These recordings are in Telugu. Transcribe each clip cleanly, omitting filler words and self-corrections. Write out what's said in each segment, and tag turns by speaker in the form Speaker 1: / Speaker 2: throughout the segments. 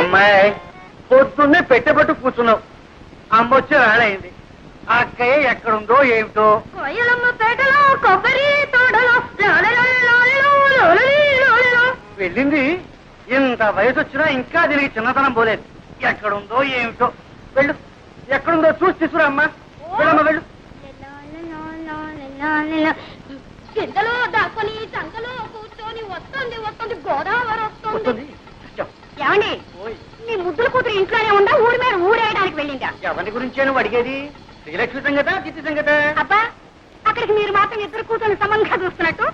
Speaker 1: అమ్మాయి పొద్దున్నే పెట్టబట్టు కూర్చున్నావు. అమ్మ వచ్చే వేళయింది. ఆ అక్కయ్య ఎక్కడుందో ఏమిటో. వెళ్ళింది. ఇంత వయసు వచ్చినా ఇంకా తిరిగి చిన్నతనం పోలేదు. ఎక్కడుందో ఏమిటో. వెళ్ళు, ఎక్కడుందో చూసి తీసుకురా అమ్మా. వెళ్ళమ్మా వెళ్ళు.
Speaker 2: కిందలో దాక్కుని సంకలో కూర్చొని వస్తుంది వస్తుంది గోదావరి వస్తుంది. ఏమండి, నీ ముద్దుల కూతురు ఇంట్లోనే ఉందా, ఊరి మీద ఊరేయడానికి వెళ్ళిందా?
Speaker 1: ఎవరి గురించి నువ్వు అడిగేది? శ్రీలక్ష్మి సంగత, దిత్తి సంగత?
Speaker 2: అబ్బా, అక్కడికి మీరు మాత్రం ఇద్దరు కూతురు సమంగా చూస్తున్నట్టు,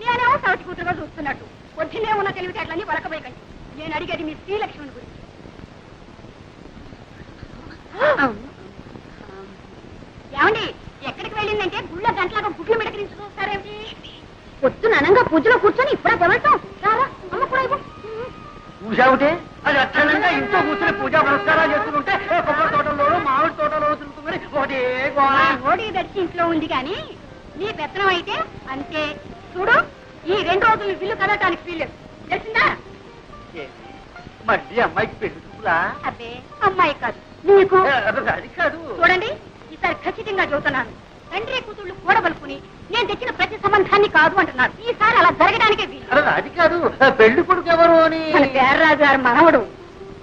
Speaker 2: నేనేమో సవతి కూతురుగా చూస్తున్నట్టు. పొద్దున్నే ఉన్న తెలివితేటలన్నీ వలకబోయకండి. నేను అడిగేది మీ శ్రీలక్ష్మిని గురించి. ఏమండి, ఎక్కడికి వెళ్ళిందంటే గుళ్ళ గంటలాగా గుడ్లు మిడకరించి చూస్తారేమిటి? పొద్దున అనంగా పూజలో కూర్చొని ఇప్పుడే పొలటం రారా అమ్మ కూడా
Speaker 1: పూజావుటే అది అక్షరంగా ఇంట్లో కూర్చొని పూజా పురస్కారాలు చేస్తుంటే కొబ్బరి తోటలోనూ మామిడి తోటలోనూ తిరుగుతుంది. ఒకటే
Speaker 2: ఓడి దర్శి ఇంట్లో ఉంది కానీ నీ పెత్తనం అయితే అంతే. చూడు, ఈ 2 రోజులు బిల్లు కదటానికి వీల్లేదు, తెలిసిందా?
Speaker 1: మళ్ళీ అమ్మాయికి పెళ్లి చూపులా?
Speaker 2: అబ్బే, అమ్మాయి కాదు నీకు.
Speaker 1: అది కాదు.
Speaker 2: చూడండి, ఈసారి ఖచ్చితంగా చెబుతున్నాను. తండ్రి కూతుళ్ళు కూడబలుకుని నేను తెచ్చిన ప్రతి సంబంధాన్ని కాదు అంటున్నారు. ఈసారి అలా జరగడానికే వీలు.
Speaker 1: అది కాదు, పెళ్లి కొడుకు ఎవరు అని.
Speaker 2: పేర్రాజు గారి మనవడు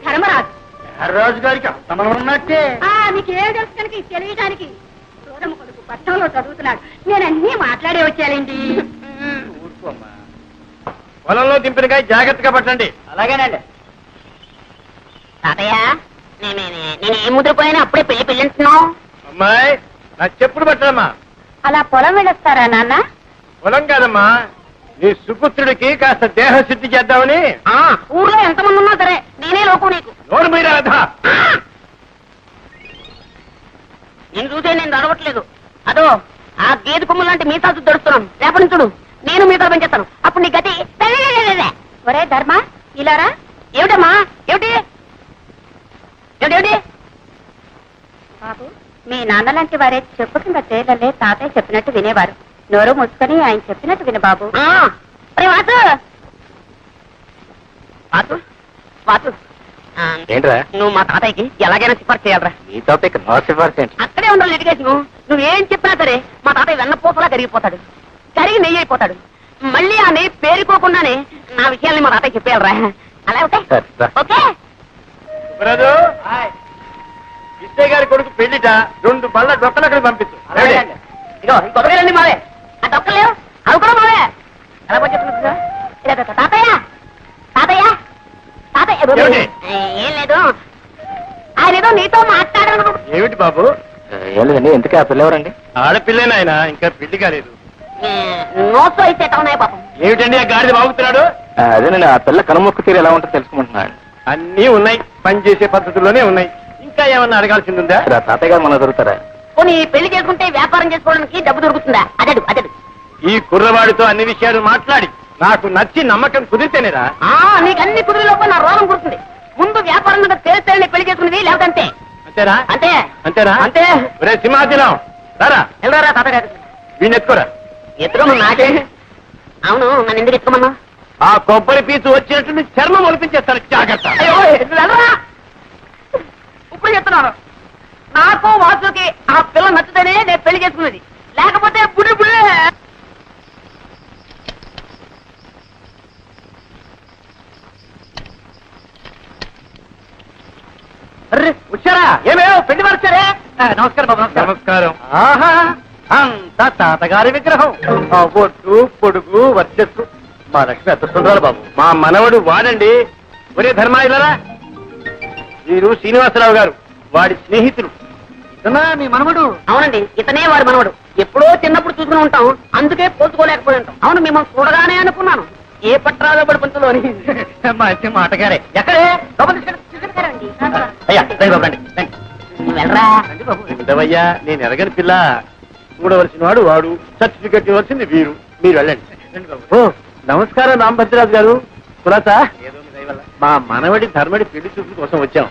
Speaker 2: ధర్మరాజు.
Speaker 1: పేర్రాజు గారికి అంతమనం ఉన్నట్టే.
Speaker 2: మీకు ఏం తెలుసు కనుక ఇది తెలియడానికి. చూడమ్మ కొడుకు పట్టణంలో చదువుతున్నాడు. నేను అన్నీ మాట్లాడే వచ్చానండి.
Speaker 1: ఊరుకోమ్మా. పొలంలో దింపినకాయ జాగ్రత్తగా పట్టండి. అలాగేనండి.
Speaker 2: తాతయ్య, నేను ఏం ముద్రపోయినా అప్పుడే పెళ్లి పెళ్ళిస్తున్నావు.
Speaker 1: అమ్మాయి, నాకు చెప్పుడు పట్టదమ్మా.
Speaker 2: అలా పొలం వెళ్ళొస్తారా నాన్న?
Speaker 1: పొలం కాదమ్మా, నీ సుపుత్రుడికి కాస్త దేహ శుద్ధి చేద్దామని.
Speaker 2: ఊర్లో ఎంతమంది ఉన్నా సరే నేనే లోకం నీకు.
Speaker 1: నోరు మీరా రాధా.
Speaker 2: నేను చూసే నేను నడవట్లేదు. అదో ఆ గేదె కొమ్ము లాంటి మీసాలు దొరుకుతున్నాను. రేపటి నుంచి చూడు, నేను మీసాలు పెంచేస్తాను. అప్పుడు నీ గతి. ఒరే ధర్మ, ఇలారా. ఏమిటమ్మా, ఏమిటి ఏమిటి? బాబు, మీ నాన్న లాంటి వారే చెప్పుకున్న తేలలే తాతయ్య చెప్పినట్టు వినేవారు. నోరు మూసుకొని ఆయన చెప్పినట్టు విను బాబు.
Speaker 1: ఏంట్రా
Speaker 2: నువ్వు మా తాతయ్యకి ఎలాగైనా సిఫార్సు చేయాలరా.
Speaker 1: నీ తాతయ్యకి నా సిఫార్సు ఏంటి?
Speaker 2: అక్కడే ఉండాలి లిటిగేషన్. నువ్వేం చెప్పినా సరే మా తాతయ్య వెన్నపూసలా కరిగిపోతాడు, కరిగి నెయ్యి అయిపోతాడు. మళ్ళీ ఆ నెయ్యి పేరుకోకుండానే నా విషయాల్ని మా తాతయ్య చెప్పేయాలరా. అలా ఓకే.
Speaker 1: విజయ్ గారి కొడుకు పెళ్లిట 2 బళ్ళ డొక్కలక్కడ పంపించు.
Speaker 2: ఇగో ఈ కొబ్బరికాయలండి మావే. ఆ డొక్కలేవు, అవి కూడా మావే. ఎలా చెప్తున్నా తాతయ్య తాతయ్య తాతయ్య. ఏం లేదు, ఆయన ఏదో నీతో మాట్లాడాను.
Speaker 1: ఏమిటి బాబు?
Speaker 3: ఏం లేదండి. ఎందుకే ఆ పిల్ల ఎవరండి?
Speaker 1: ఆడపిల్లేనా ఆయన? ఇంకా పెళ్లి కాలేదు.
Speaker 2: నోట్స్ అయితే ఉన్నాయి పాపం.
Speaker 1: ఏమిటండి ఆ గాడిద బాగుతున్నాడు?
Speaker 3: అదేనండి, ఆ పిల్ల కనుమొక్కు తీరు ఎలా ఉంటుందో తెలుసుకుంటున్నాడు.
Speaker 1: అన్నీ ఉన్నాయి, పని చేసే పద్ధతుల్లోనే ఉన్నాయి. ఇంకా ఏమన్నా అడగాల్సింది ఉందా?
Speaker 3: తాతయ్య గారు మన దొరుకుతారా?
Speaker 2: పోనీ పెళ్లి చేసుకుంటే వ్యాపారం చేసుకోవడానికి డబ్బు దొరుకుతుందా? అదడు అదడు.
Speaker 1: ఈ కుర్రవాడితో అన్ని విషయాలు మాట్లాడి నాకు నచ్చి నమ్మకం కుదిరితేనేరా?
Speaker 2: నీకు అన్ని కుదిరిలోపు నా రోగం కుడుతుంది. ముందు వ్యాపారం తెలిస్తే పెళ్లి చేసుకునేది, లేకపోతే అంతే.
Speaker 1: అంతేరా?
Speaker 2: అంతే
Speaker 1: అంతేరా?
Speaker 2: అంతే.
Speaker 1: ఒరే సింహాచలం, రారా.
Speaker 2: వెళ్ళరా తాతగారు.
Speaker 1: వీడిని ఎత్తుకోరా.
Speaker 2: ఎత్తుకోమన్నా నాకే. అవును, నన్ను ఎందుకు ఎత్తుకోమన్నా?
Speaker 1: ఆ కొబ్బరి పీచు వచ్చినట్టు చర్మం ఒలిపించేస్తాను, జాగ్రత్త.
Speaker 2: ఇప్పుడు చెప్తున్నాను, నాకు వాసుకి ఆ పిల్ల నచ్చుతేనే నేను పెళ్లి చేసుకున్నది, లేకపోతే బుడి బుడి.
Speaker 1: వచ్చారా? ఏమేమో పెళ్లి వారు వచ్చారే. నమస్కారం బాబు. నమస్కారం. ఆహా, అంతా తాతగారి విగ్రహం. ఒట్టు పొడుగు వర్చస్సు. మా లక్ష్మి ఎంత సుందరాలు బాబు. మా మనవడు వాడండి. ఒరే ధర్మాయిలరా, వీరు శ్రీనివాసరావు గారు, వాడి స్నేహితులు. ఇతనా మీ మనవడు?
Speaker 2: అవునండి, ఇతనే వాడి మనవడు. ఎప్పుడో చిన్నప్పుడు చూసుకుని ఉంటాం, అందుకే పోల్చుకోలేకపోయి ఉంటాం. అవును, మిమ్మల్ని చూడగానే అనుకున్నాను ఏ పట్టరాలో పడి పంతులు అని.
Speaker 1: మంచి మాటగారే. ఎక్కడే? అయ్యా
Speaker 2: వెళ్ళరా
Speaker 1: బాబు. నేను ఎరగని పిల్ల. చూడవలసిన వాడు వాడు, సర్టిఫికెట్ ఇవ్వాల్సింది వీరు. మీరు వెళ్ళండి. ఓ నమస్కారం రామభద్రరాజు గారు. కులత, మా మనవడి ధర్మడి పెళ్లి చూపుల కోసం వచ్చాం.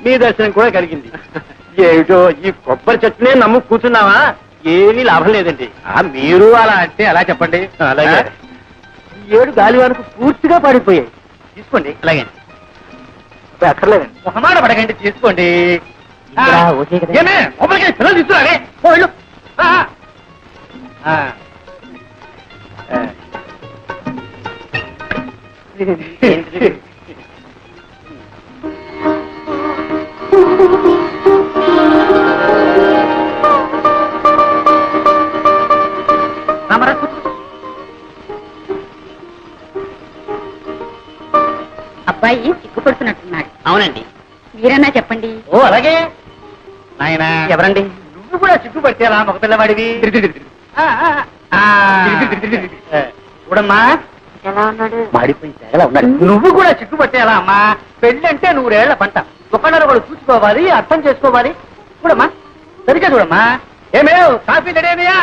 Speaker 1: మీ దర్శనం కూడా కలిగింది. ఏమిటో ఈ కొబ్బరి చెట్టునే నమ్ము కూర్చున్నావా? ఏమీ లాభం లేదండి. మీరు అలా అంటే ఎలా చెప్పండి. అలాగే ఈ 7 గాలివానకు పూర్తిగా పడిపోయాయి. తీసుకోండి. అలాగే
Speaker 3: అక్కర్లేదండి.
Speaker 1: మొహమాట పడకండి, తీసుకోండి.
Speaker 3: ఇక్కడ ఓకే కదా?
Speaker 1: ఏమే లోపలికి పిల్లలు తీసుకురాలే. పో వెళ్ళు.
Speaker 2: అబ్బాయి సిగ్గుపడుతున్నట్టున్నాడు.
Speaker 1: అవునండి.
Speaker 2: మీరన్నా చెప్పండి.
Speaker 1: ఓ అలాగే నాయన.
Speaker 2: ఎవరండి?
Speaker 1: నువ్వు కూడా సిగ్గుపడితే అలా మగ పిల్లవాడివి. చూడమ్మా,
Speaker 2: ఎలా ఉన్నాడు?
Speaker 1: మాడిపోయి తెగలా ఉన్నాడు. నువ్వు కూడా సిగ్గుపట్టే అలా అమ్మా. పెళ్ళంటే 100 ఏళ్ల పంట. ఒకళ్ళొకడు చూసుకోవాలి, అర్థం చేసుకోవాలి. చూడమ్మా, సరిగ్గా చూడమ్మా. ఏమేవ్ కాఫీ రెడీయా?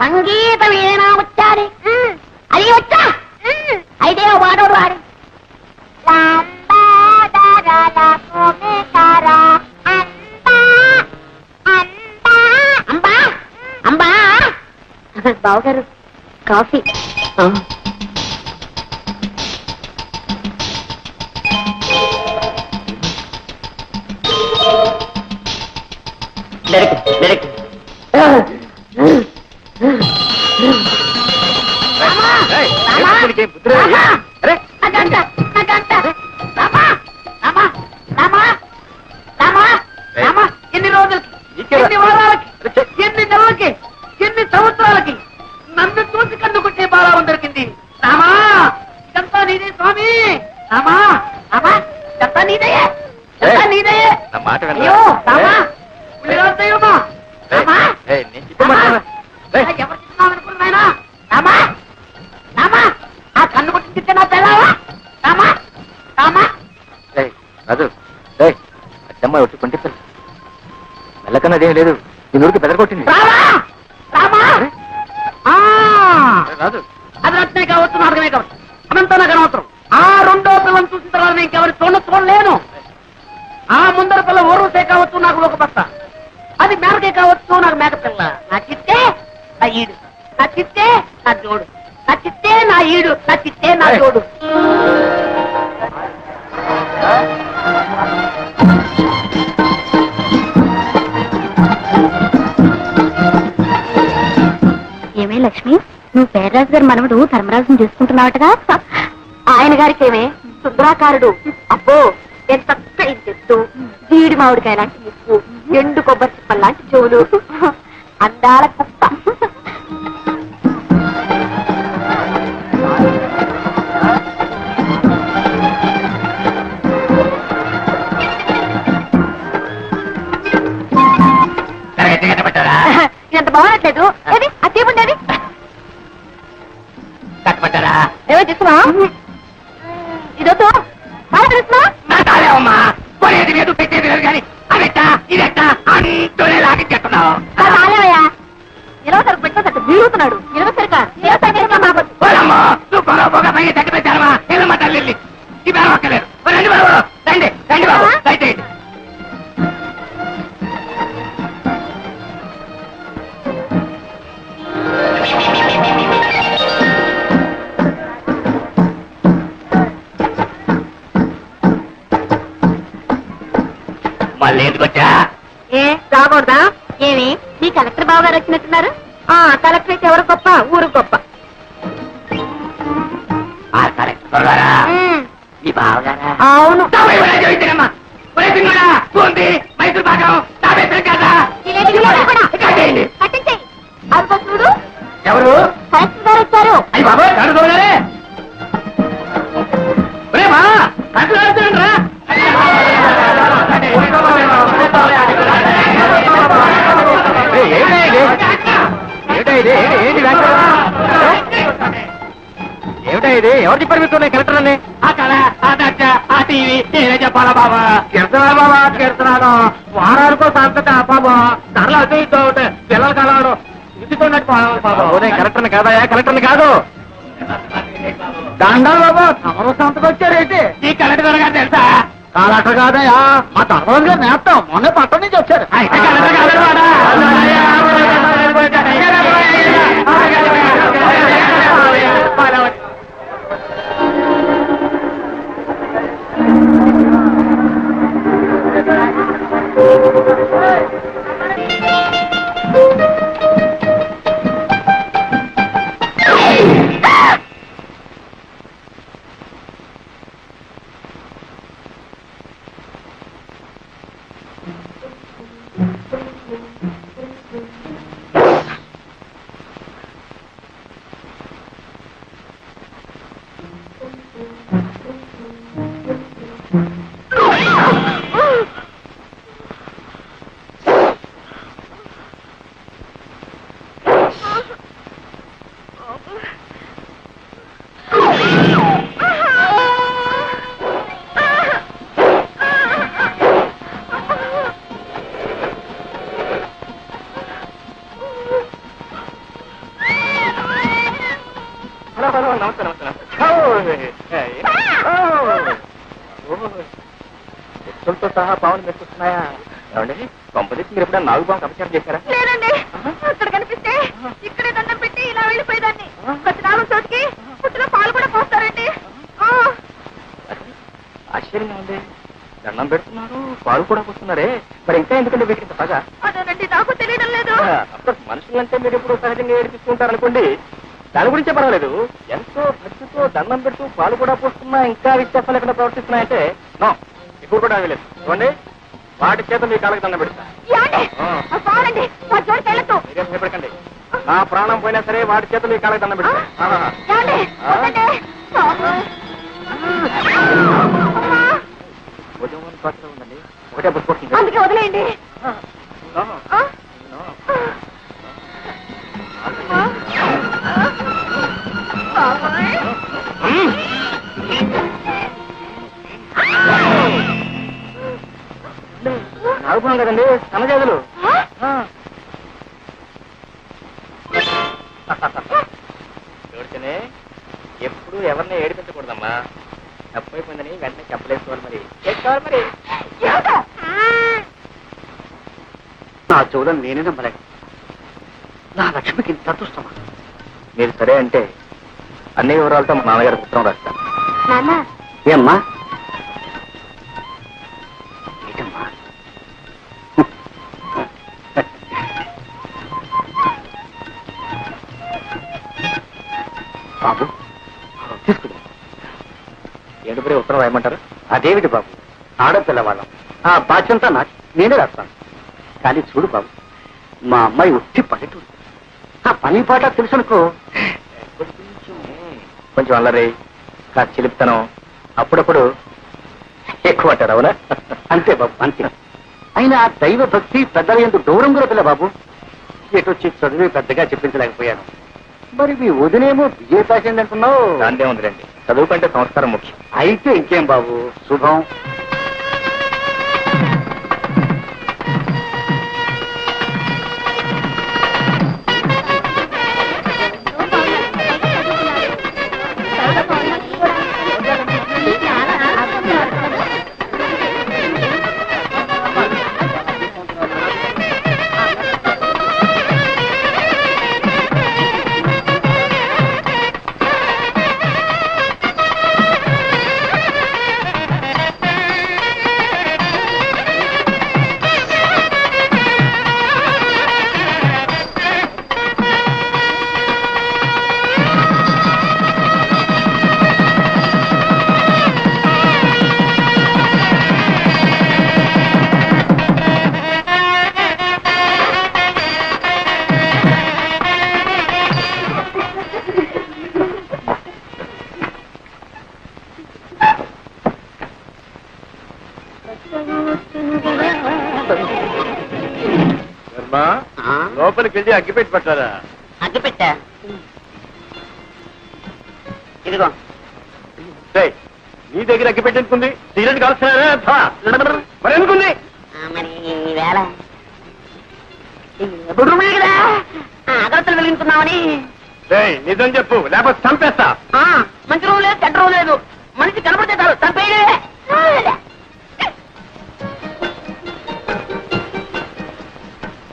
Speaker 2: సంగీతం ఏనా వచ్చాది? అది వచ్చా అయితే వాడోడు వాడు. బావగారు కాఫీ. ఎన్ని రోజులకి, ఎన్ని వారాలకి, ఎన్ని నెలలకి, ఎన్ని సంవత్సరాలకి నన్ను చూసి కన్నుకుంటే బాగా దొరికింది. రామా, ఇదంతా నీదే స్వామి. రామా, రామా, ఇదంతా నీదే, ఇదంతా నీదే.
Speaker 3: నా మాట వినరా?
Speaker 2: అయ్యో రామా, దైవమా. రామా,
Speaker 3: నేను చెప్పమంటారా?
Speaker 2: ఎవరు చెప్తున్నావు అనుకున్నాయినా? రామా, రామా, ఆ కన్ను కొట్టి నా పిల్లవా? రామా, రామా.
Speaker 3: రాజు, అచ్చమ్మాయి వచ్చి కొంటే పిల్ల మెల్లకన్నదేం లేదు. నీ నూరికి బెదరగొట్టింది.
Speaker 2: రామా, రామా.
Speaker 3: రాజు,
Speaker 2: అది రత్నే కావచ్చు, నాటకమే కావచ్చు, అనంతా నాకు అనవసరం. ఆ రెండో పిల్లని చూసిన తర్వాత నేను ఎవరి చూడలేను. ఆ ముందర పిల్ల ఓరుసే కావచ్చు, నాకు ఒక బస్త. అది మేరకే కావచ్చు, నాకు మేక పిల్ల. నా చిత్తే నా ఈడు, నా చిత్తే నా జోడు, నా చిత్తే నా ఈడు, నా చిత్తే నా జోడు. ఏమే లక్ష్మి, నువ్వు పేర్రాజు గారి మనవడు ధర్మరాజుని చేసుకుంటున్నావటగా? ఆయన గారికి ఏమే సుందరాకారుడు. అబ్బో, ఎంత చెట్టు, జీడి మామిడికాయ లాంటి ముక్కు, ఎండు కొబ్బరి చిప్పల్ లాంటి చెవులు, అందాల కుప్ప. ఎంత బాగున్నట్లేదు. ఏది ఆ తీపుండేది
Speaker 1: కట్టబట్టారా?
Speaker 2: ఏమో తీసుకున్నా. ఇదొద్దు
Speaker 1: అమ్మా, కొనేది లేదు, పెట్టేది లేదు, కానీ అదెట్టా ఇదెట్టా అంటూనే లాగించేస్తున్నావు.
Speaker 2: రాలేవయ్యా. ఇరవై సరుకు పెట్టేసట్టు వీరుతున్నాడు. ఇరవై సరికా
Speaker 1: పోలమ్మో, నువ్వు పొగ పైన తగ్గి పెట్టారమ్మా. ఏమమ్మా తల్లి, ఈ బేరం అక్కలేదు. రండి బాబు, రండి రండి బాబు, దయచేయండి. మళ్ళీ ఎందుకొచ్చా?
Speaker 2: ఏ రాకూడదా? ఏమి మీ కలెక్టర్ బాబు గారు వచ్చినట్టున్నారు? కలెక్టర్ అయితే ఎవరు గొప్ప, ఊరు గొప్ప.
Speaker 1: కలెక్టర్ గారా? మీ బావగారా?
Speaker 2: అవును.
Speaker 1: మైసూర్ భాగం
Speaker 2: కూడా
Speaker 1: అయ్యి బాబాయ్ కళ్ళు చూడగానే మా కళ్ళు ఆడుతుండ్రా
Speaker 3: ఏమిటా ఇది? ఎవరు చెప్పారు మీకు కలెక్టర్ అని?
Speaker 1: ఆ కళ ఆ దర్శ ఆ టీవీ నేనే చెప్పాలా బాబా కీర్తనాలు బాబా కీర్తనాలు వారానికో సంతట బాబా ధరలు అటు ఇటు అవుతాయి పిల్లలు కలవడం ఇస్తున్నట్టు బాబా
Speaker 3: కలెక్టర్ని కాదయా, కలెక్టర్ని కాదు.
Speaker 1: దండాలు బాబా తమరు సంతకు వచ్చారేంటి ఈ కలెక్టర్ గారు తెలుసా? కలెక్టర్ కాదయా మా ధర్మరాజు గారు నేస్తాం మొన్న పట్టణం నుంచి వచ్చారు అయితే కలెక్టర్ కాదు
Speaker 3: వ్యక్తులతో సహా పావులు మెచ్చుకున్నాయా? ఏమండి కొంపదీసి మీరు ఎప్పుడైనా నాగు పాము అపచారం చేశారా?
Speaker 2: లేదండి అక్కడ కనిపిస్తే ఇక్కడే దండం పెట్టి ఇలా వెళ్ళిపోయేదాన్ని ప్రతి నాలుగు చోటికి పుట్టిన పాలు కూడా పోస్తారండి
Speaker 3: ఆశ్చర్యంగా ఉంది. దండం పెడుతున్నారు, పాలు కూడా పోస్తున్నారే, మరి ఇంకా ఎందుకంటే వీటికి ఇంత పగ?
Speaker 2: అదేనండి నాకు తెలియడం లేదు
Speaker 3: అఫ్కోర్స్ మనుషులంటే మీరు ఎప్పుడు సహజంగా ఏడిపిస్తుంటారు అనుకోండి, దాని గురించే పర్వాలేదు. ఎంతో భక్తితో దండం పెడుతూ పాలు కూడా పోస్తున్నా ఇంకా విశ్వాసం లేకుండా ప్రవర్తిస్తున్నాయంటే నో, ఇప్పుడు కూడా అవి లేదు. చూడండి, వాటి చేత మీ కాళ్ళకి దండం పెడతా.
Speaker 2: పాలండి మా జోడికి వెళ్ళొద్దు
Speaker 3: మీరేం భయపడకండి, నా ప్రాణం పోయినా సరే వాటి చేత మీ కాళ్ళకి దండం పెడతా. భోజనం పాత్ర ఉందండి, ఒకటే పుట్టుకొస్తుంది.
Speaker 2: అందుకే వదిలేయండి
Speaker 3: నాగుపాం కదండి, సన్నజాతులు. చూడితేనే ఎప్పుడు ఎవరిని ఏడిపించకూడదమ్మా, తప్పైపోయిందని వెంటనే చెప్పలేసుకోవాలి. మరి చేసుకోవాలి మరి.
Speaker 1: నా చూడని నేనే నమ్మలేక నా లక్ష్మికి ఇంత అదృష్టమా?
Speaker 3: మీరు సరే అంటే అన్ని వివరాలతో మా నాన్నగారికి ఉత్తరం రాస్తాను.
Speaker 1: ఏమ్మా ఏంటమ్మా? బాబు తీసుకుని
Speaker 3: ఏడుపురే ఉత్తరం రాయమంటారు?
Speaker 1: అదేమిటి బాబు, ఆడపిల్లవాళ్ళం, ఆ బాధ్యంతా నాకు, నేనే రాస్తాను. కానీ చూడు బాబు, మా అమ్మాయి ఉత్తి పల్లెటూరు, ఆ పని పాట తెలుసునుకో.
Speaker 3: కొంచెం అల్లరి, కాస్త చిలిపితనం, అప్పుడప్పుడు ఎక్కువ అంటారు. అవునా?
Speaker 1: అంతే బాబు, అంతే. అయినా దైవ భక్తి పెద్దల ఎందుకు గౌరవం కూడా పిల్ల బాబు. ఎటొచ్చి చదివి పెద్దగా చెప్పించలేకపోయాను. మరి మీ వదినేమో బిఏ పాస్ అయింది అంటున్నావు.
Speaker 3: దాందే ఉందిలేండి, చదువు కంటే సంస్కారం ముఖ్యం.
Speaker 1: అయితే ఇంకేం బాబు, శుభం.
Speaker 3: లోపలికి వెళ్ళి అగ్గిపెట్టి పట్టారా?
Speaker 2: అగ్గి పెట్టా ఇదిగో.
Speaker 3: నీ దగ్గర అగ్గిపెట్టి ఎందుకుంది? సిగరెట్ కాల్స్తున్నారా? మరి ఎందుకుంది?
Speaker 2: మరి వేళ బుడ్రుములు కదా అగరత్తలు వెలిగించుకున్నామని.
Speaker 3: నిజం చెప్పు, లేకపోతే చంపేస్తా.
Speaker 2: మంచి రోజు లేదు, చెడ్డ రోజు లేదు. మనిషి కనపడితే చాలు చంపేయడే.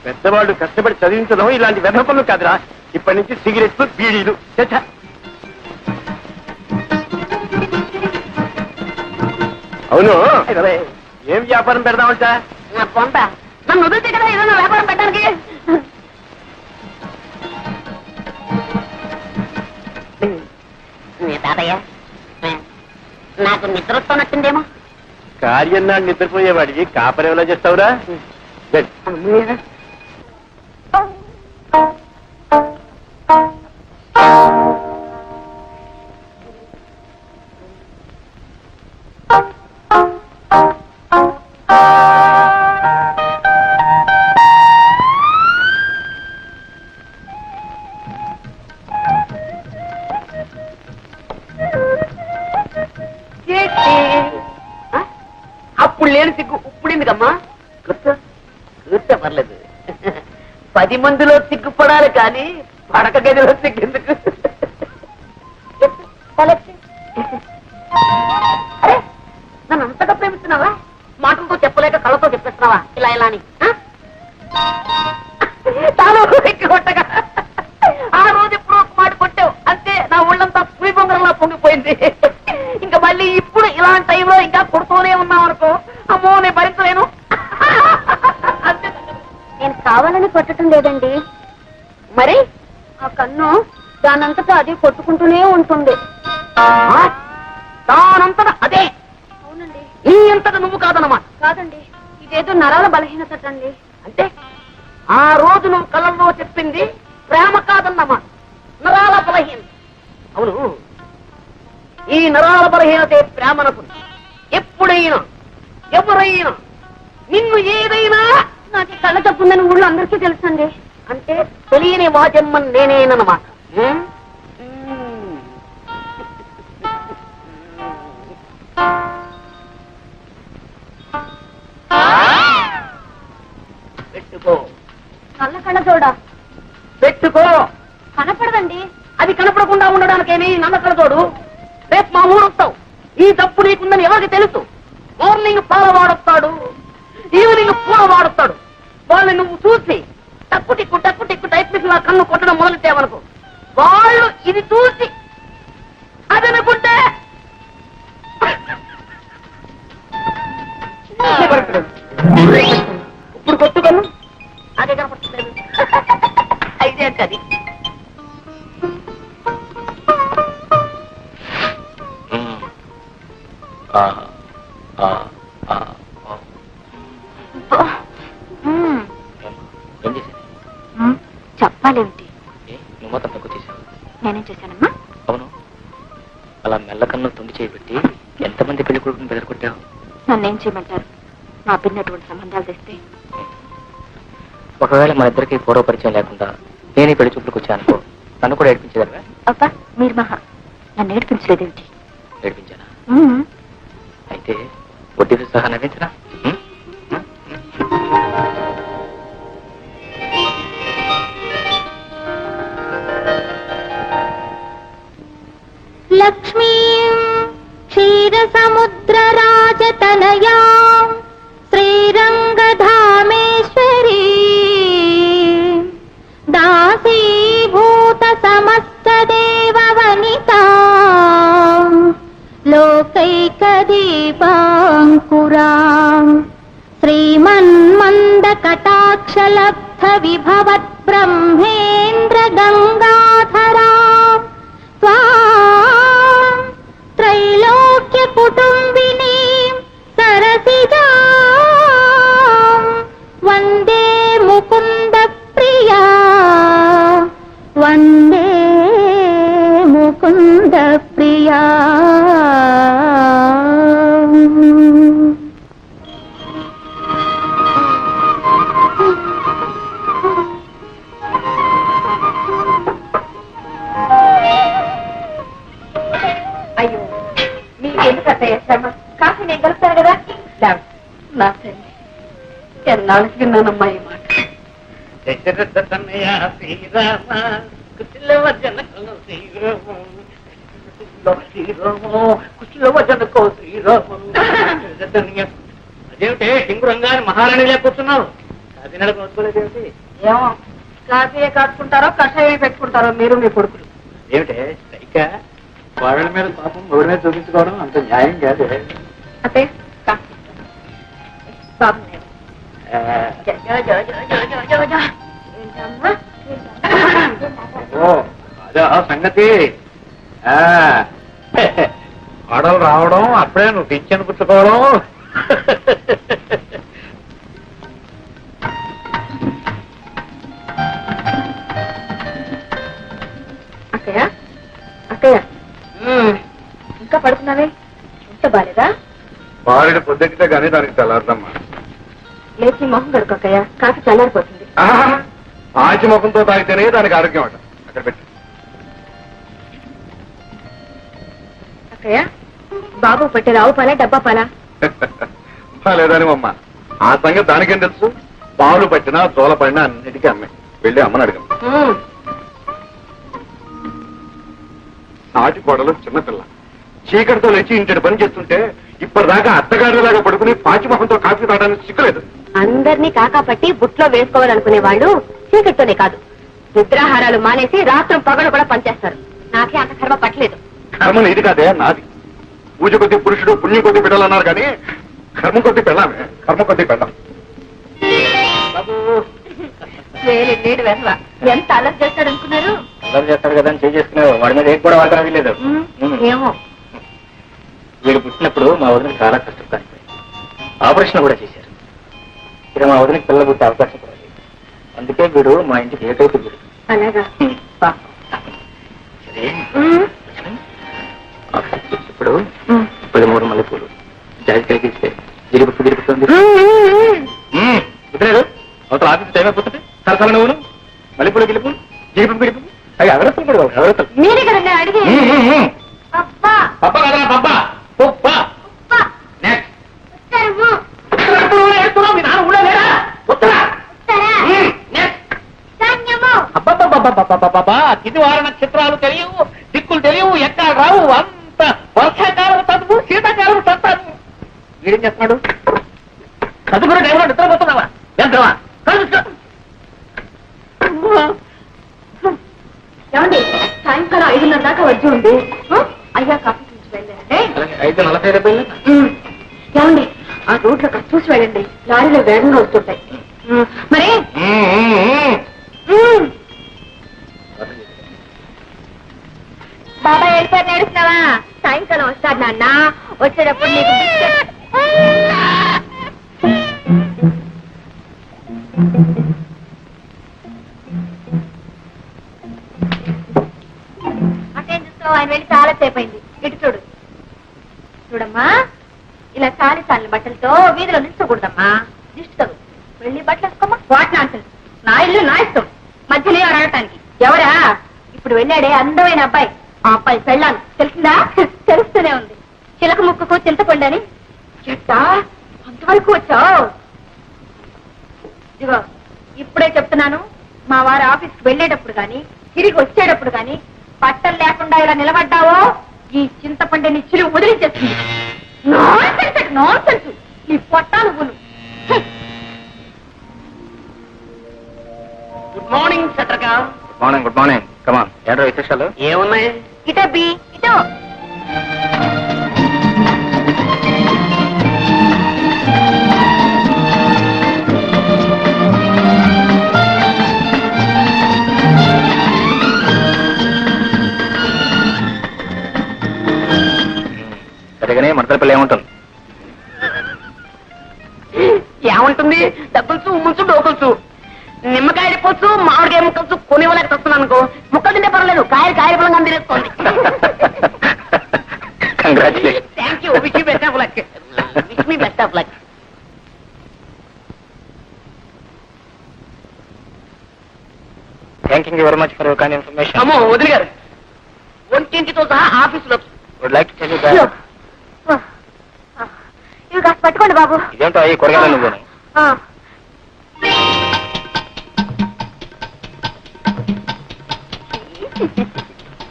Speaker 3: పెద్దవాళ్ళు కష్టపడి చదివించడం ఇలాంటి వెధ పనులు కాదురా. ఇప్పటి నుంచి సిగరెట్లు, బీడీలు. అవును, ఏం వ్యాపారం పెడదామంట?
Speaker 2: పొంత నన్ను వదిలితే కదా ఏదైనా వ్యాపారం పెట్టడానికి. తాతయ్య, నాకు నిద్ర వస్తున్నట్టుందేమో.
Speaker 3: కార్యం నాడు నిద్రపోయేవాడికి కాపరి ఎలా చేస్తావురా?
Speaker 2: అప్పుడు లేని సిగ్గు ఇప్పుడు ఎందుకమ్మా? కూర్చో పర్లేదు. 10 మందిలో సిగ్గుపడాలి కానీ పడక గదిలో సిగ్గెందుకు? అరే, నన్ను అంతగా ప్రేమిస్తున్నావా? మాటలతో చెప్పలేక కళ్ళతో చెప్పేస్తున్నావా ఇలా ఇలా అని? తాను కొట్టగా ఆ రోజు ఎప్పుడో ఒక మాట కొట్టావు అంతే, నా ఒళ్ళంతా పులి బొంగరంలా పొంగిపోయింది. ఇంకా మళ్ళీ ఇప్పుడు ఇలాంటి టైంలో ఇంకా కొడుతూనే ఉన్నావు అనుకో, అమ్మో నేను భరించలేను.
Speaker 4: నేను కావాలని కొట్టడం లేదండి,
Speaker 2: మరి
Speaker 4: ఆ కన్ను దానంతటా అది కొట్టుకుంటూనే ఉంటుంది.
Speaker 2: దానంతట అదే?
Speaker 4: అవునండి.
Speaker 2: నీ అంతటా నువ్వు కాదన్నమాట?
Speaker 4: కాదండి, ఇదేదో నరాల బలహీనత అండి.
Speaker 2: అంటే ఆ రోజు నువ్వు కళ్ళల్లో చెప్పింది ప్రేమ కాదన్నమాట, నరాల బలహీనత. అవును, ఈ నరాల బలహీనతే ప్రేమనకు. ఎప్పుడైనా ఎవరైనా నిన్ను ఏదైనా
Speaker 4: నాకు ఈ కళ్ళ తప్పుందని ఊళ్ళో అందరికీ తెలుసండి.
Speaker 2: అంటే తెలియని వాజమ్మని నేనేనన్నమాట. పెట్టుకో.
Speaker 4: నల్ల కళ్ళ చూడా
Speaker 2: పెట్టుకో.
Speaker 4: కనపడదండి.
Speaker 2: అది కనపడకుండా ఉండడానికేమి నమ్మకం తోడు. రేపు మా ఊరు వస్తావు, ఈ తప్పు నీకుందని ఎవరికి తెలుసు? మార్నింగ్ పాల వాడొస్తాడు, ఈవినింగ్ పూల వాడొస్తాడు. వాళ్ళని నువ్వు చూసి టక్కు టిక్కు టైప్ మిషన్ కన్ను కొట్టడం మొదలెట్టావనుకో, వాళ్ళు ఇది చూసి అదనుకుంటే ఇప్పుడు కొట్టుకను అదే కనపడలేదు. అయితే అంటే అది
Speaker 4: చెప్పాలేమిటి?
Speaker 5: నువ్వు మాత్రం తక్కువ చేశావు.
Speaker 4: నేనేం చేశానమ్మా?
Speaker 5: అవును, అలా మెల్లకన్ను తొండి చేయబెట్టి ఎంతమంది పెళ్లి కొడుకుని బెదరగొట్టావు?
Speaker 4: నన్నేం చేయమంటారు? మా పిన్నటువంటి సంబంధాలు తెస్తే
Speaker 5: ఒకవేళ మన ఇద్దరికి పూర్వ పరిచయం లేకుండా నేను ఈ పెళ్లి చూపులకు వచ్చానుకో, నన్ను కూడా ఏడిపించేదానివా?
Speaker 4: అబ్బా, మీరు మహా నన్ను ఏడిపించలేదేమిటి?
Speaker 5: ఏడిపించానా? అయితే వడ్డీతో సహా నవ్వించనా?
Speaker 4: లక్ష్మీ క్షీరసముద్రరాజతనయా శ్రీరంగధామేశ్వరీ దాసీభూత సమస్త దేవవనితా లోకైకదీపాంకురా శ్రీమన్మందకటాక్షలబ్ధ విభవత్ బ్రహ్మేంద్ర గంగాధరా త్రైలోక్య కుటుంబినీ సరసిజా వందే ముకుంద ప్రియా వందే ముకుంద ప్రియా. ధర్మ కాఫీ నేను కలుపుతాను కదా నా తల్లి ఎన్నాళ్ళకి విన్నానమ్మా ఈ మాట
Speaker 1: దశరథ తనయ శ్రీరామ కుశలవ జనకో శ్రీరామ కుశలవ జనకో శ్రీరామ. అదేమిటే సింగురంగా మహారాణిలే కూర్చున్నావు, అది నడపలేదేమిటి?
Speaker 4: ఏమో కాఫీయే కాచుకుంటారో కషాయం పెట్టుకుంటారో మీరు మీ కొడుకులు.
Speaker 1: ఏమిటే సైకా వాళ్ళ మీద పాపం రోడ్డు మీద చూపించుకోవడం అంత న్యాయం కాదు.
Speaker 4: అదే కాఫీ బాబు నేను. ఏంటమ్మా?
Speaker 1: ఓ అదే ఆ సంగతి. ఆడలు రావడం అప్పుడే నువ్వు పింఛను పుచ్చుకోవడం.
Speaker 4: అక్కయ్య అక్కయ్య ఇంకా పడుకున్నావే, ఇంత బాలేదా?
Speaker 3: భార్యను పొద్దెక్కితే కానీ దానికి తెల్లారదమ్మా.
Speaker 4: లేచి మొహం కడుకు అక్కయ్య, కాఫీ చల్లారిపోతుంది.
Speaker 3: ఆచి ముఖంతో తాగితేనే దానికి ఆరోగ్యం అంట. అక్కడ పెట్టి
Speaker 4: అక్కయ్య బాబు పట్టే రావు పాలా డబ్బా పాలా?
Speaker 3: లేదని అమ్మ, ఆ సంగతి దానికేం తెలుసు? పాలు పట్టినా తోల పడినా అన్నిటికీ అమ్మే. వెళ్ళి అమ్మని అడగం. నాటి కోడలు చిన్నపిల్ల చీకటితో లేచి ఇంటి పని చేస్తుంటే ఇప్పటిదాకా అత్తగారిలాగా పడుకుని పాచిమొహంతో కాఫీ తాగడానికి సిగ్గులేదు.
Speaker 4: అందరినీ కాకాపట్టి బుట్లో వేసుకోవాలనుకునే వాళ్ళు చీకటితోనే కాదు, నిద్రాహారాలు మానేసి రాత్రం పగలు కూడా పనిచేస్తారు. నాకే అంత కర్మ పట్టలేదు.
Speaker 3: కర్మ నీది కాదే, నాది. పూజ కొద్ది పురుషుడు, పుణ్యం కొద్ది బిడ్డలన్నారు కానీ కర్మ కొద్ది పెళ్ళామే. కర్మ కొద్ది పెళ్ళాం.
Speaker 4: నీడు వెధవ ఎంత అలర్ట్ చేస్తాడు అనుకున్నారు?
Speaker 5: అల్లరి చేస్తాడు కదా అని చేసుకునేవు, వాడి మీద ఏం కూడా వాడకం లేదు.
Speaker 4: ఏమో
Speaker 5: వీడు పుట్టినప్పుడు మా వదిన చాలా కష్టం కానిపోయి ఆపరేషన్ కూడా చేశారు. ఇక మా వదినకి పిల్లలు పుట్టే అవకాశం కూడా లేదు. అందుకే వీడు మా ఇంటికి ఏకైతే వీడు.
Speaker 4: అలాగా
Speaker 5: సరే ఇప్పుడు 13 మల్లెపూలు జాజికాయకి ఇస్తే గిరిపుతుంది. కుదరదు, అవతల ఆఫీస్ టైం అయిపోతుంది. సరసల నువ్వును మల్లెపూలు గిలిపు గిరిపు గిరిపు అవి అగరత్తులు కూడా అగరత్తులు.
Speaker 4: మీరే కదండి అడిగి
Speaker 5: పప్పా కదా పప్పా పప్పా.
Speaker 1: కిదివార నక్షత్రాలు తెలియవు, దిక్కులు తెలియవు, ఎక్కడ రావు. అంత వర్షాకాలం చదువు, శీతాకాలం చదువు. వీడేం చేస్తున్నాడు? చదువుకునే టైంలో నిద్రపోతున్నావా? ఎంతవా?
Speaker 4: ఏమండి సాయంకాలం 5:30 దాకా వచ్చి ఉంది. అయ్యా కాఫీ చూసి వెళ్ళండి.
Speaker 5: 5:40
Speaker 4: ఏమండి ఆ రోడ్లో కాస్త చూసి వెళ్ళండి, లారీలో వేగంగా వస్తుంటాయి. మరి బాబాయ్ వెళ్ళిపోయి నడుస్తున్నావా? సాయంకాలం వస్తాడు నాన్న, వచ్చేటప్పుడు నీకు బిస్కెట్. అటేం చూస్తావు? ఆయన వెళ్ళి చాలా సేపు అయింది. ఇటు చూడు. చూడమ్మా, ఇలా చాలి చాలిన బట్టలతో వీధిలో నిల్చకూడదమ్మా, దిష్టి తగు. వెళ్ళి బట్టలు వేసుకోమ్మా. వాటి నాన్సెన్స్. నా ఇల్లు నా ఇష్టం, మధ్యలో అడగటానికి ఎవరా? ఇప్పుడు వెళ్ళాడే అందమైన అబ్బాయి, ఆ అబ్బాయి పెళ్ళాను తెలిసిందా? తెలుస్తూనే ఉంది. చిలక ముక్కకు చింతపండని. చెట్టా అంతవరకు వచ్చావు? ఇదిగో ఇప్పుడే చెప్తున్నాను, మా వారి ఆఫీస్కి వెళ్ళేటప్పుడు గాని తిరిగి వచ్చేటప్పుడు గాని బట్టలు లేకుండా ఇలా నిలబడ్డావో ఈ చింతపండుని చిలువు వదిలించేస్తుంది. నాన్సెన్స్ నీ పొట్టాలు పులు.
Speaker 1: గుడ్ మార్నింగ్ చట్రకా.
Speaker 5: Good morning. Good morning. Come on, ఏంటో విశేషాలు?
Speaker 1: ఏమున్నాయి?
Speaker 4: ఇటో బి ఇటో.
Speaker 5: సరిగానే మడతల పిల్ల ఏముంటుంది?
Speaker 2: ఏముంటుంది? డబ్బులుసు, ఉమ్ములుసు, డోకులుసు. నిమ్మకాయలు పోచ్చు, మామిడికాయ ముక్కలు కొనివ్వలేక వస్తున్నాను అనుకో. ముక్కలు తింటే పర్వాలేదు, కాయలు పొలంగా తినేసుకోండి.
Speaker 5: Congratulation.
Speaker 2: Thank you. Wish you best of luck. Wish me best of luck.
Speaker 5: Thank you very much for your kind information.
Speaker 2: అమ్మో వదిలి గారు, ఒంటింటితో సహా ఆఫీసులో
Speaker 5: would like to tell you that
Speaker 4: కాస్త పట్టుకోండి బాబు.
Speaker 5: ఇదేంటో ఈ కూరగాయలు నువ్వు
Speaker 4: ఆ.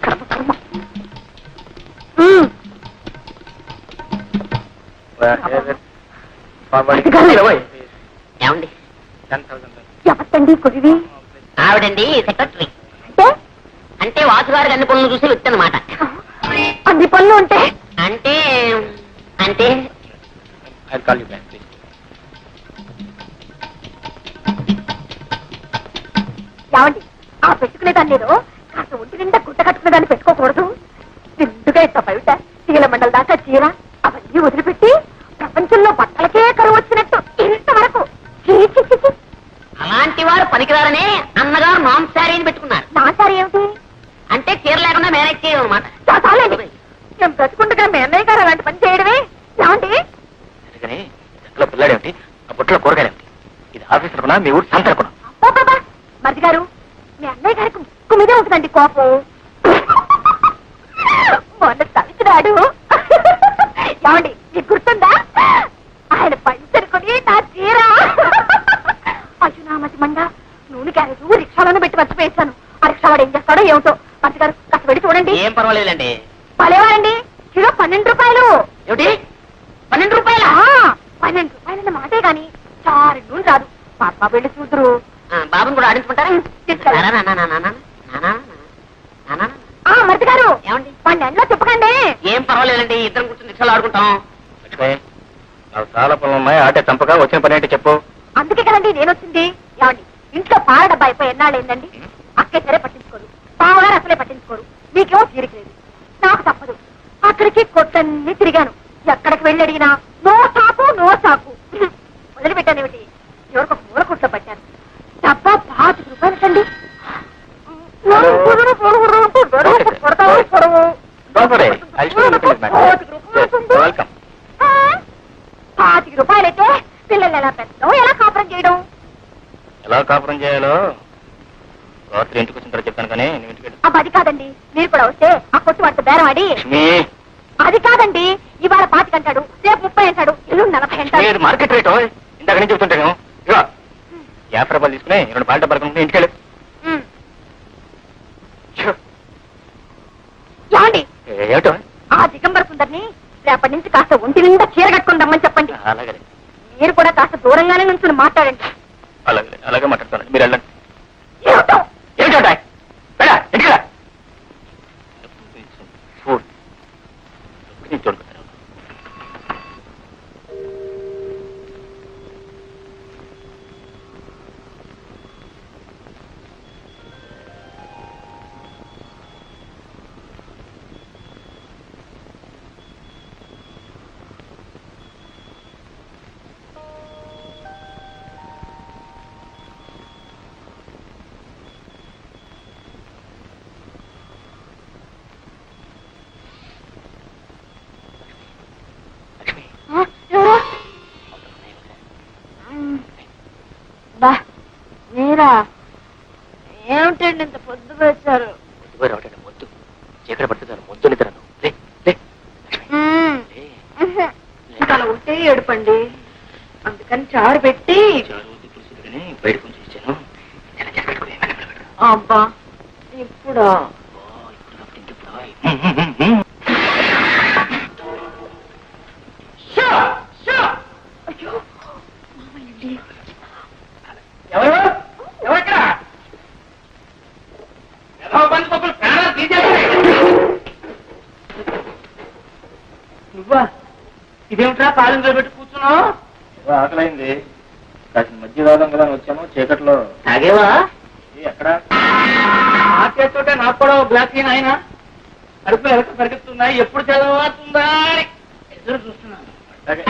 Speaker 4: కర్మ, కర్మ.
Speaker 2: ఏమండి
Speaker 4: ఎవరండి కొరివి?
Speaker 2: ఆవిడండి సెక్రటరీ.
Speaker 4: అంటే
Speaker 2: అంటే వాసుగారికి అన్ని పనులు చూసి వచ్చానమాట.
Speaker 4: అన్ని పనులు ఉంటే
Speaker 2: అంటే అంటే
Speaker 4: ఏమండి ఆ పెట్టుకునేదాన్ని నేను కాస్త ఒంటి నిండా గుట్ట కట్టుకునేదాన్ని పెట్టుకోకూడదు. నిండుగా ఇంత బయట చీల మండల దాకా చీర అవన్నీ వదిలిపెట్టి ప్రపంచంలో బట్టలకే కరువు వచ్చినట్టు ఇంతవరకు చీ, చీ, చీ, చీ.
Speaker 2: అలాంటి వారు పనికిరారనే అన్నగారు నాన్ శారీని పెట్టుకున్నారు.
Speaker 4: నా సారి ఏమిటి?
Speaker 2: అంటే చీర లేకుండా మేనేజ్ చేయడం అనమాట.
Speaker 4: చాలండి నేను బ్రతుకుండగా మీ అన్నయ్య గారు అలాంటి పని చేయడమే. ఏమండి
Speaker 5: అందుకని ఇంట్లో పిల్లాడేమిటి, ఆ బుట్టలో కూరగాయలేమిటి? ఇది ఆఫీస్ అనుకున్నా, మీ ఊరు సంత అనుకున్నా.
Speaker 4: బాబా మరిది గారు మీ అన్నయ్య గారికి ముక్కు మీదే ఉంటుందండి కోపం. మొన్న తలిచినాడు. ఏమండి మీకు గుర్తుందా? ఆయన పంచరుకొని నా చీర అయ్యో నా మతి మండ నూనె క్యారేజ్ రిక్షాలోనే పెట్టి మర్చిపోయేసాను. ఆ రిక్షావాడు ఏం చేస్తాడో ఏమిటో. మరిది గారు కాస్త వెళ్ళి చూడండి.
Speaker 2: ఏం పర్వాలేదండి.
Speaker 4: పలేవారండి కిలో 12 రూపాయలు.
Speaker 2: ఏమిటి 12 రూపాయలా?
Speaker 4: 12 రూపాయలన్న మాటే గాని చారు నూనె రాదు. పాప వెళ్ళి చూద్దరు.
Speaker 2: బాబుని కూడా ఆడించుకుంటారా?
Speaker 4: తీసుకెళ్ళండి. మరిది గారు
Speaker 2: ఏమండి?
Speaker 4: వాడిని ఎండలో చెప్పకండి.
Speaker 2: ఏం పర్వాలేదండి, ఇద్దరం కూర్చొని రిక్షాలు ఆడుకుంటాం.
Speaker 5: లక్ష్మి, నాకు చాలా పనులు ఉన్నాయి. ఆటే చంపగా వచ్చిన పని ఏంటి చెప్పు.
Speaker 4: అందుకే కదండి నేను వచ్చింది. ఏమండి ఇంట్లో పాల డబ్బా అయిపోయి ఎన్నాళ్ళు ఏందండి? అక్కే సరే పట్టించుకోరు, బావగారు అసలే పట్టించుకోరు. మీకేమో తీరికలేదు, నాకు తప్పదు. అక్కడికి కొట్టన్ని తిరిగాను. ఎక్కడికి వెళ్ళి అడిగినా నో సాకు నో సాకు. వదిలిపెట్టాను ఏమిటి, ఎవరికి ఒక మూల కుట్లో పట్టాను. డబ్బా 25 రూపాయలకండి.
Speaker 5: వెల్కమ్.
Speaker 4: 25 రూపాయలైతే పిల్లలు ఎలా పెట్టడం, ఎలా కాపురం చేయడం?
Speaker 5: ఎలా కాపురం చేయాలో రాత్రి ఇంటికి వచ్చిన తర్వాత చెప్తాను, కానీ నువ్వు ఇంటికి వెళ్ళు.
Speaker 4: అది కాదండి, మీరు కూడా వస్తే ఆ కొట్టు వాడితో బేరం ఆడి.
Speaker 5: లక్ష్మి,
Speaker 4: అది కాదండి, ఇవాళ 25 అంటాడు, రేపు 30 అంటాడు, ఎల్లుండి 40 అంటాడు.
Speaker 5: ఇది మార్కెట్ రేటు. ఇందాక నుంచి చెప్తుంటాను. ఇక 50 రూపాయలు తీసుకుని 2 పాల డబ్బాలు కొనుక్కుని ఇంటికి వెళ్ళు.
Speaker 4: ఏమండి
Speaker 5: ఏమిటో?
Speaker 4: ఆ దిగంబర సుందరిని రేపటి నుంచి కాస్త ఒంటి నిండా చీర కట్టుకుందామని చెప్పండి.
Speaker 5: అలాగే
Speaker 4: మీరు కూడా కాస్త దూరంగానే నుంచి మాట్లాడండి.
Speaker 5: అలాగే అలాగే మాట్లాడుతాను. మీరు వెళ్ళండి.
Speaker 4: ఏమిటో?
Speaker 5: ఏమిటో ఇంటికి రా. చూడుకుంటాను.
Speaker 4: మీరా? ఏమిటండి ఇంత పొద్దు వచ్చారు?
Speaker 5: పొద్దుగా రావటండి, మొద్దు చీకటి పడుతుంది. మొద్దు నిద్రను
Speaker 4: అలా ఉంటే ఏడుపండి. అందుకని చారు పెట్టి
Speaker 5: బయట కొంచెం ఇచ్చాను.
Speaker 4: అబ్బా ఇప్పుడు
Speaker 2: నువ్వా? ఇదేమిట్రా పాలు పెట్టి కూర్చున్నావు?
Speaker 5: ఆకలైంది, కాసిన మధ్య రావడం కదా వచ్చాను. చీకట్లో
Speaker 2: తాగేవా?
Speaker 5: ఎక్కడ
Speaker 2: ఆ చేస్తుంటే నాకు కూడా గ్లాస్ ఆయన కడుపులో ఎవరికి పరిగెత్తుందా, ఎప్పుడు చదవుతుందా అని ఎదురు చూస్తున్నాను.
Speaker 5: అలాగే